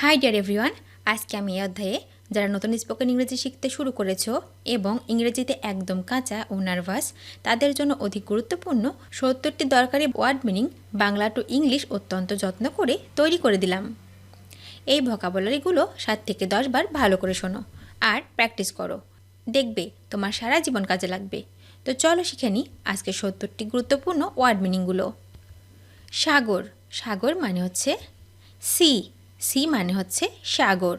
High deer everyone, আজকে আমি এই অধ্যায়ে যারা নতুন স্পোকেন ইংরেজি শিখতে শুরু করেছো এবং ইংরেজিতে একদম কাঁচা ও নার্ভাস তাদের জন্য অধিক গুরুত্বপূর্ণ ৭০টি দরকারি word meaning Bangla to English অত্যন্ত যত্ন করে তৈরি করে দিলাম। এই ভোকাবুলারিগুলো ৭ থেকে ১০ বার ভালো করে শোনো আর প্র্যাকটিস করো, দেখবে তোমার সারা জীবন কাজে লাগবে। তো চলো শিখে নিই আজকে ৭০টি গুরুত্বপূর্ণ ওয়ার্ড মিনিংগুলো। সাগর, সাগর মানে হচ্ছে সি, সি মানে হচ্ছে সাগর।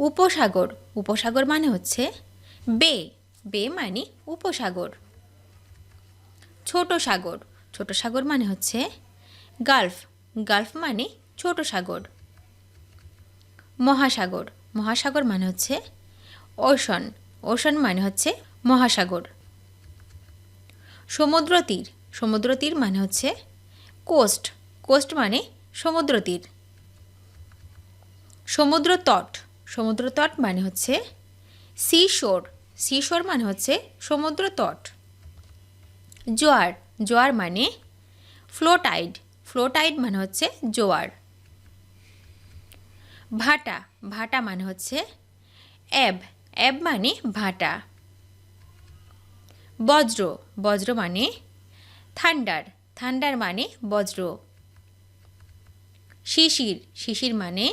উপসাগর, উপসাগর মানে হচ্ছে বে, বে মানে উপসাগর। ছোট সাগর, ছোট সাগর মানে হচ্ছে গালফ, গালফ মানে ছোট সাগর। মহাসাগর, মহাসাগর মানে হচ্ছে ওশন, ওশন মানে হচ্ছে মহাসাগর। সমুদ্র তীর, সমুদ্র তীর মানে হচ্ছে কোস্ট, কোস্ট মানে সমুদ্র তীর। সমুদ্র তট, সমুদ্র তট মানে হচ্ছে সি শোর, সি শোর মানে হচ্ছে সমুদ্র তট। জোয়ার, জোয়ার মানে ফ্লো টাইড, ফ্লো টাইড মানে হচ্ছে জোয়ার। ভাটা, ভাটা মানে হচ্ছে এব, এব মানে ভাটা। বজ্র, বজ্র মানে থান্ডার, থান্ডার মানে বজ্র। শিশির, শিশির মানে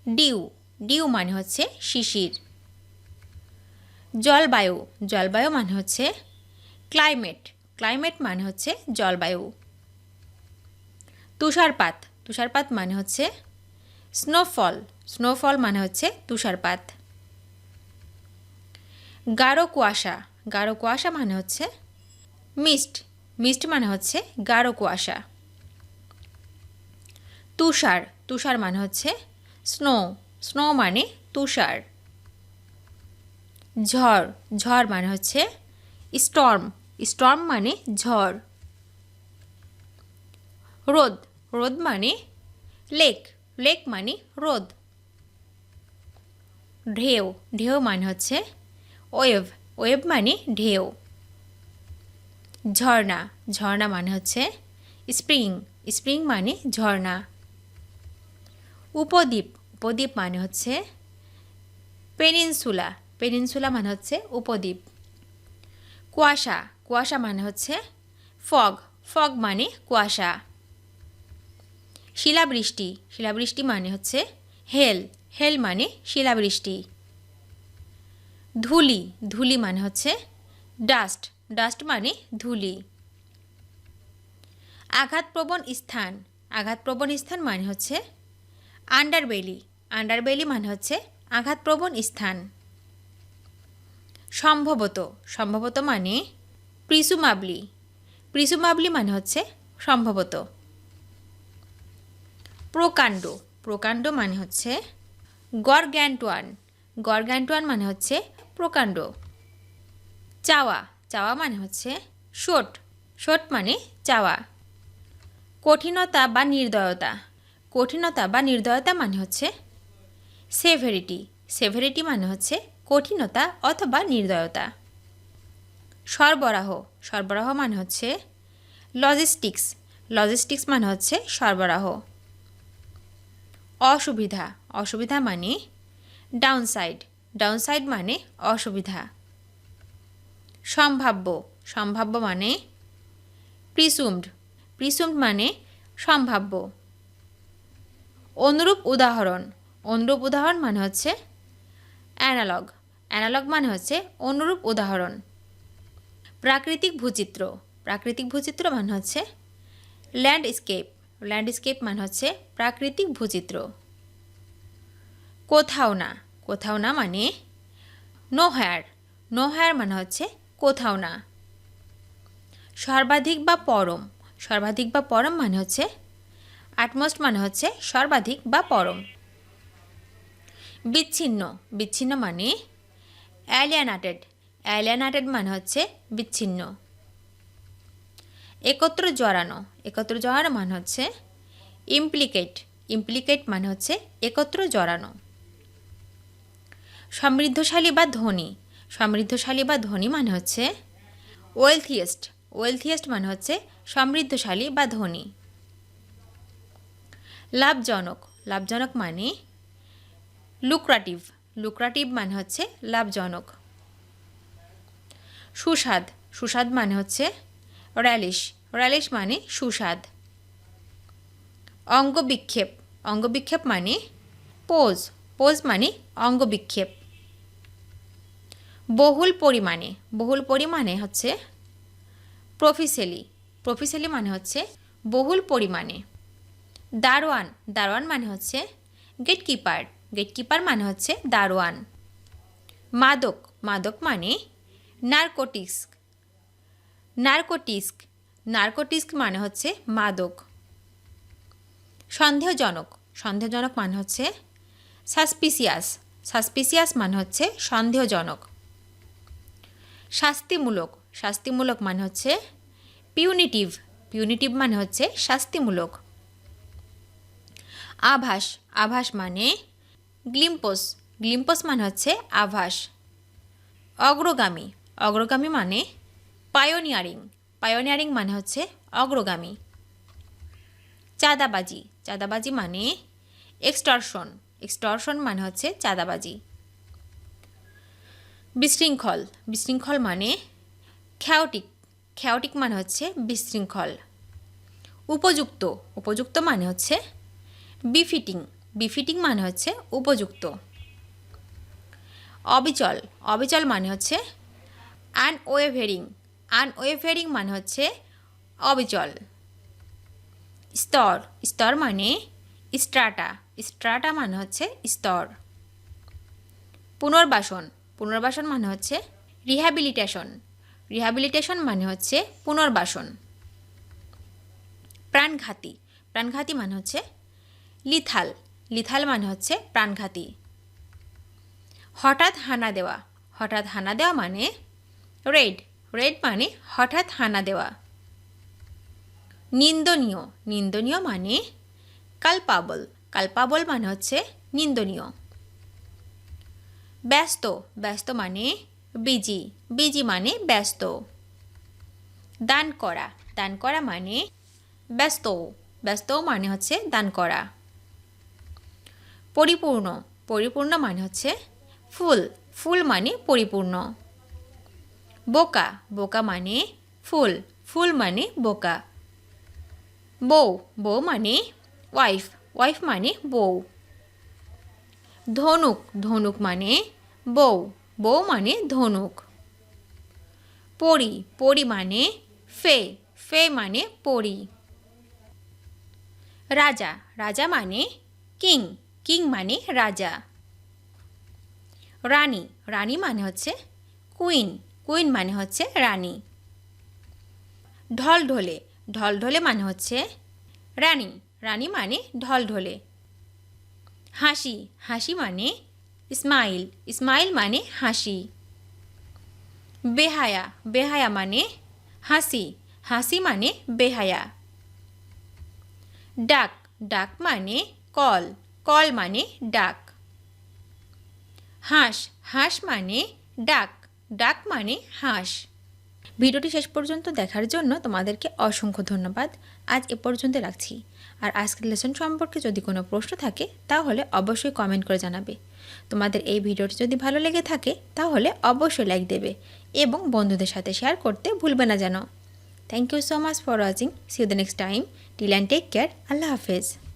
ডিউ, ডিউ মানে হচ্ছে শিশির। জলবায়ু, জলবায়ু মানে হচ্ছে ক্লাইমেট, ক্লাইমেট মানে হচ্ছে জলবায়ু। তুষারপাত, তুষারপাত মানে হচ্ছে স্নোফল, স্নোফল মানে হচ্ছে তুষারপাত। গাঢ় কুয়াশা, গাঢ় কুয়াশা মানে হচ্ছে মিস্ট, মিস্ট মানে হচ্ছে গাঢ় কুয়াশা। তুষার, তুষার মানে হচ্ছে স্নো, স্নো মানে তুষার। ঝড়, ঝড় মানে হচ্ছে স্টর্ম, স্টর্ম মানে ঝড়। রোদ, রোদ মানে লেক, লেক মানে রোদ। ঢেউ, ঢেউ মানে হচ্ছে ওয়েভ, ওয়েভ মানে ঢেউ। ঝর্ণা, ঝর্ণা মানে হচ্ছে স্প্রিং, স্প্রিং মানে ঝর্ণা। উপদ্বীপ, উপদ্বীপ মানে হচ্ছে পেনিনসুলা, পেনিনসুলা মানে হচ্ছে উপদ্বীপ। কুয়াশা, কুয়াশা মানে হচ্ছে ফগ, ফগ মানে কুয়াশা। শিলাবৃষ্টি, শিলাবৃষ্টি মানে হচ্ছে হেল, হেল মানে শিলাবৃষ্টি। ধূলি, ধূলি মানে হচ্ছে ডাস্ট, ডাস্ট মানে ধূলি। আঘাতপ্রবণ স্থান, আঘাতপ্রবণ স্থান মানে হচ্ছে আন্ডারবেলি, আন্ডারবেলি মানে হচ্ছে আঘাতপ্রবণ স্থান। সম্ভবত, সম্ভবত মানে প্রিসুমাবলি, প্রিসুমাবলি মানে হচ্ছে সম্ভবত। প্রকাণ্ড, প্রকাণ্ড মানে হচ্ছে গরগ্যান্টুয়ান, গরগ্যান্টুয়ান মানে হচ্ছে প্রকাণ্ড। চাওয়া, চাওয়া মানে হচ্ছে শোট, শোট মানে চাওয়া। কঠিনতা বা নির্দয়তা, কঠিনতা বা নির্দয়তা মানে হচ্ছে সেভারিটি, সেভারিটি মানে হচ্ছে কঠিনতা অথবা নির্দয়তা। সরবরাহ, সরবরাহ মানে হচ্ছে লজিস্টিক্স, লজিস্টিক্স মানে হচ্ছে সরবরাহ। অসুবিধা, অসুবিধা মানে ডাউনসাইড, ডাউনসাইড মানে অসুবিধা। সম্ভাব্য, সম্ভাব্য মানে প্রিসুমড, প্রিসুমড মানে সম্ভাব্য। অনুরূপ উদাহরণ, অনুরূপ উদাহরণ মানে হচ্ছে অ্যানালগ, অ্যানালগ মানে হচ্ছে অনুরূপ উদাহরণ। প্রাকৃতিক ভূচিত্র, প্রাকৃতিক ভূচিত্র মানে হচ্ছে ল্যান্ডস্কেপ, ল্যান্ডস্কেপ মানে হচ্ছে প্রাকৃতিক ভূচিত্র। কোথাও না, কোথাও না মানে নো হায়ার, নো হায়ার মানে হচ্ছে কোথাও না। সর্বাধিক বা পরম, সর্বাধিক বা পরম মানে হচ্ছে অ্যাটমোস্ট মানে হচ্ছে সর্বাধিক বা পরম। বিচ্ছিন্ন, বিচ্ছিন্ন মানে অ্যালিয়েনেটেড, অ্যালিয়েনেটেড মানে হচ্ছে বিচ্ছিন্ন। একত্র জড়ানো, একত্র জড়ানো মানে হচ্ছে ইমপ্লিকেট, ইমপ্লিকেট মানে হচ্ছে একত্র জড়ানো। সমৃদ্ধশালী বা ধনী, সমৃদ্ধশালী বা ধনী মানে হচ্ছে ওয়েলথিয়েস্ট, ওয়েলথিয়েস্ট মানে হচ্ছে সমৃদ্ধশালী বা ধনী। লাভজনক, লাভজনক মানে লুক্রেটিভ, লুক্রেটিভ মানে হচ্ছে লাভজনক। সুস্বাদ, সুস্বাদ মানে হচ্ছে রেলিশ, রেলিশ মানে সুস্বাদ। অঙ্গবিক্ষেপ, অঙ্গবিক্ষেপ মানে পোজ, পোজ মানে অঙ্গবিক্ষেপ। বহুল পরিমাণে, বহুল পরিমাণে হচ্ছে প্রফিসেলি, প্রফিসেলি মানে হচ্ছে বহুল পরিমাণে। দারোয়ান, দারোয়ান মানে হচ্ছে গেটকিপার, গেটকিপার মানে হচ্ছে দারোয়ান। মাদক, মাদক মানে নারকোটিক্স, নারকোটিক্স, নারকোটিক্স মানে হচ্ছে মাদক। সন্দেহজনক, সন্দেহজনক মানে হচ্ছে সাসপিসিয়াস, সাসপিসিয়াস মানে হচ্ছে সন্দেহজনক। শাস্তিমূলক, শাস্তিমূলক মানে হচ্ছে পিউনিটিভ, পিউনিটিভ মানে হচ্ছে শাস্তিমূলক। আভাস, আভাস মানে গ্লিম্পস, গ্লিম্পস মানে হচ্ছে আভাস। অগ্রগামী, অগ্রগামী মানে পায়োনিয়ারিং, পায়োনিয়ারিং মানে হচ্ছে অগ্রগামী। চাঁদাবাজি, চাঁদাবাজি মানে এক্সটর্শন, এক্সটর্শন মানে হচ্ছে চাঁদাবাজি। বিশৃঙ্খল, বিশৃঙ্খল মানে খ্যাওটিক, খ্যাওটিক মানে হচ্ছে বিশৃঙ্খল। উপযুক্ত, উপযুক্ত মানে হচ্ছে বিফিটিং, বিফিটিং মানে হচ্ছে উপযুক্ত। অবিচল, অবিচল মানে হচ্ছে আনওয়েভেরিং, আনওয়েভেরিং মানে হচ্ছে অবিচল। স্তর, স্তর মানে স্ট্রাটা, স্ট্রাটা মানে হচ্ছে স্তর। পুনর্বাসন, পুনর্বাসন মানে হচ্ছে রিহ্যাবিলিটেশন, রিহ্যাবিলিটেশন মানে হচ্ছে পুনর্বাসন। প্রাণঘাতী, প্রাণঘাতী মানে হচ্ছে লিথাল, লিথাল মানে হচ্ছে প্রাণঘাতী। হঠাৎ হানা দেওয়া, হঠাৎ হানা দেওয়া মানে রেড, রেড মানে হঠাৎ হানা দেওয়া। নিন্দনীয়, নিন্দনীয় মানে কালপাবল, কালপাবল মানে হচ্ছে নিন্দনীয়। ব্যস্ত, ব্যস্ত মানে বিজি, বিজি মানে ব্যস্ত। দান করা, দান করা মানে ব্যস্ত, ব্যস্ত মানে হচ্ছে দান করা। পরিপূর্ণ, পরিপূর্ণ মানে হচ্ছে ফুল, ফুল মানে পরিপূর্ণ। বোকা, বোকা মানে ফুল, ফুল মানে বোকা। বউ, বউ মানে ওয়াইফ, ওয়াইফ মানে বউ। ধনুক, ধনুক মানে বউ, বউ মানে ধনুক। পরি, পরি মানে ফে, ফে মানে পরি। রাজা, রাজা মানে কিং, কিং মানে রাজা। রানী, রানী মানে হচ্ছে কুইন, কুইন মানে হচ্ছে রানী। ঢলঢলে, ঢলঢলে মানে হচ্ছে রানী, রানী মানে ঢলঢলে। হাসি, হাসি মানে স্মাইল, স্মাইল মানে হাসি। বেহায়া, বেহায়া মানে হাসি, হাসি মানে বেহায়া। ডাক, ডাক মানে কল, কল মানে ডাক। হাঁস, হাঁস মানে ডাক, ডাক মানে হাঁস। ভিডিওটি শেষ পর্যন্ত দেখার জন্য তোমাদেরকে অসংখ্য ধন্যবাদ। আজ এ পর্যন্ত রাখছি। আর আজকের লেসন সম্পর্কে যদি কোনো প্রশ্ন থাকে তাহলে অবশ্যই কমেন্ট করে জানাবে। তোমাদের এই ভিডিওটি যদি ভালো লেগে থাকে তাহলে অবশ্যই লাইক দেবে এবং বন্ধুদের সাথে শেয়ার করতে ভুলবে না যেন। Thank you so much for watching. See you the next time. Till and take care. আল্লাহ হাফেজ।